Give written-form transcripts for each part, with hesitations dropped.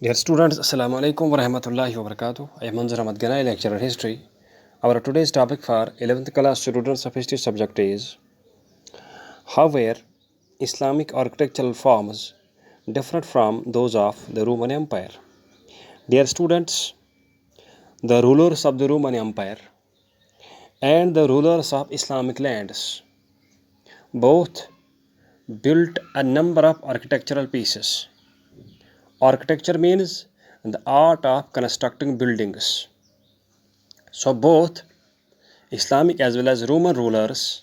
Dear students, Assalamu alaikum wa rahmatullahi wa barakatuh. I am Manzur Ahmad Ganai, lecturer in history. Our today's topic for 11th class students of history subject is how were Islamic architectural forms different from those of the Roman Empire. Dear students, the rulers of the Roman Empire and the rulers of Islamic lands both built a number of architectural pieces. Architecture means the art of constructing buildings. So both Islamic as well as Roman rulers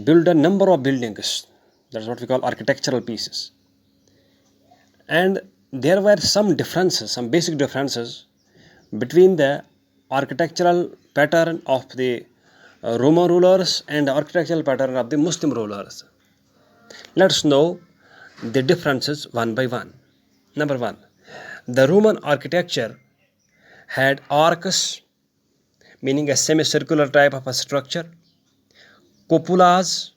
built a number of buildings. That's what we call architectural pieces. And there were some differences, some basic differences between the architectural pattern of the Roman rulers and the architectural pattern of the Muslim rulers. Let's know the differences one by one. Number one, the Roman architecture had arcs, meaning a semicircular type of a structure. Cupolas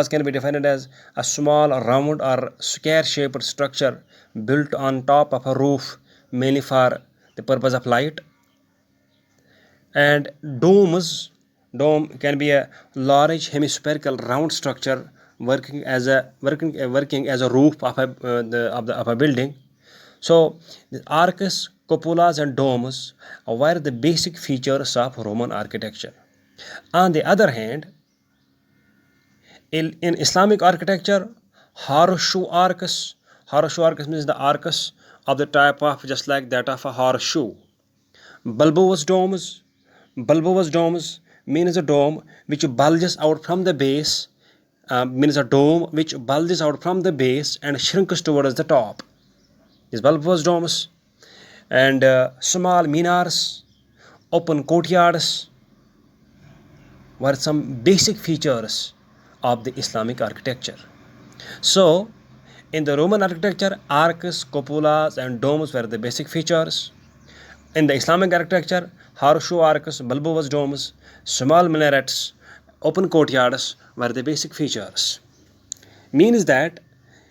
can be defined as a small, round or square-shaped structure built on top of a roof, mainly for the purpose of light. And dome can be a large hemispherical round structure working as a roof of a building. So the arcs, cupolas and domes were the basic features of Roman architecture. On the other hand, in Islamic architecture, horseshoe arcs means the arcs of the type of just like that of a horseshoe. Bulbous domes means a dome which bulges out from the base, means a dome which bulges out from the base and shrinks towards the top. These bulbous domes. And small minars, open courtyards were some basic features of the Islamic architecture. So, in the Roman architecture, arcs, cupolas and domes were the basic features. In the Islamic architecture, horseshoe arcs, bulbous domes, small minarets, open courtyards were the basic features. Means that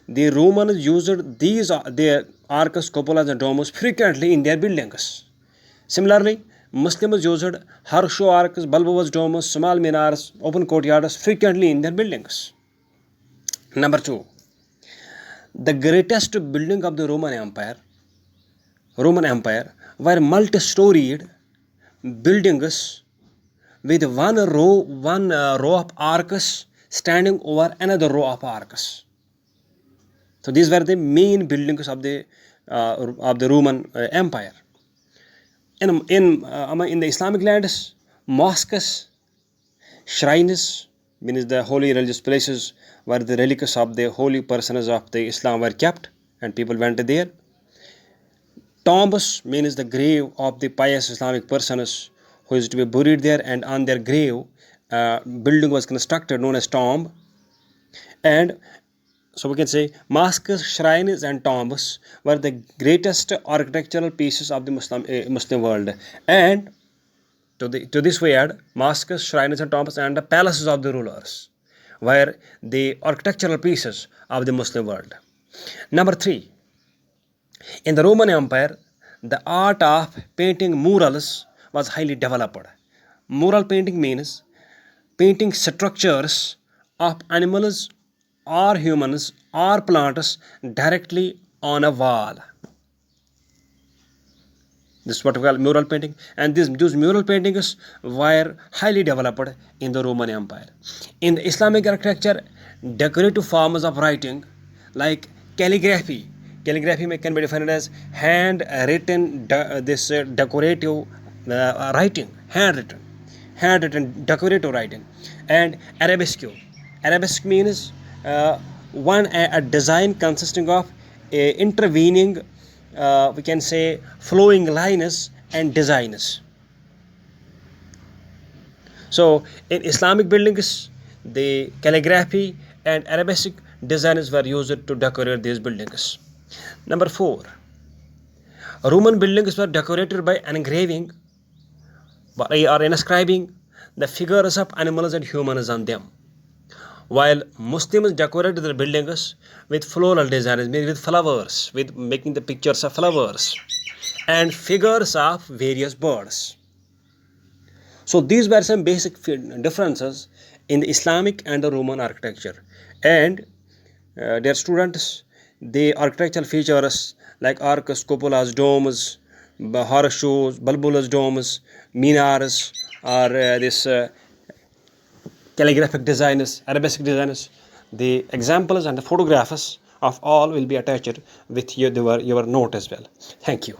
the Romans used their arcs, cupolas and domes frequently in their buildings. Similarly, Muslims used horseshoe arcs, bulbous domes, small minars, open courtyards frequently in their buildings. Number two, the greatest building of the Roman Empire were multi-storied buildings with one row of arcs standing over another row of arcs. So these were the main buildings of the Roman Empire. In the Islamic lands, mosques, shrines, means the holy religious places where the relics of the holy persons of the Islam were kept and people went there. Tombs means the grave of the pious Islamic persons who is to be buried there, and on their grave building was constructed known as tomb. And so we can say mosques, shrines and tombs were the greatest architectural pieces of the Muslim world. And to this we add mosques, shrines and tombs and the palaces of the rulers were the architectural pieces of the Muslim world. Number three, in the Roman Empire, the art of painting murals was highly developed. Mural painting means painting structures of animals or humans or plants directly on a wall. This is what we call mural painting, and those mural paintings were highly developed in the Roman Empire. In the Islamic architecture, decorative forms of writing like calligraphy can be defined as handwritten decorative writing, handwritten decorative writing, and arabesque means a design consisting of intervening we can say flowing lines and designs. So in Islamic buildings, the calligraphy and arabesque designs were used to decorate these buildings. Number four, Roman buildings were decorated by engraving or inscribing the figures of animals and humans on them. while Muslims decorated their buildings with floral designs, with flowers, with making the pictures of flowers and figures of various birds. So these were some basic differences in the Islamic and the Roman architecture. And their students, the architectural features like arcs, cupolas, domes, horseshoes, bulbous domes, minars, or this calligraphic designs, arabesque designs, the examples and the photographs of all will be attached with your note as well. Thank you.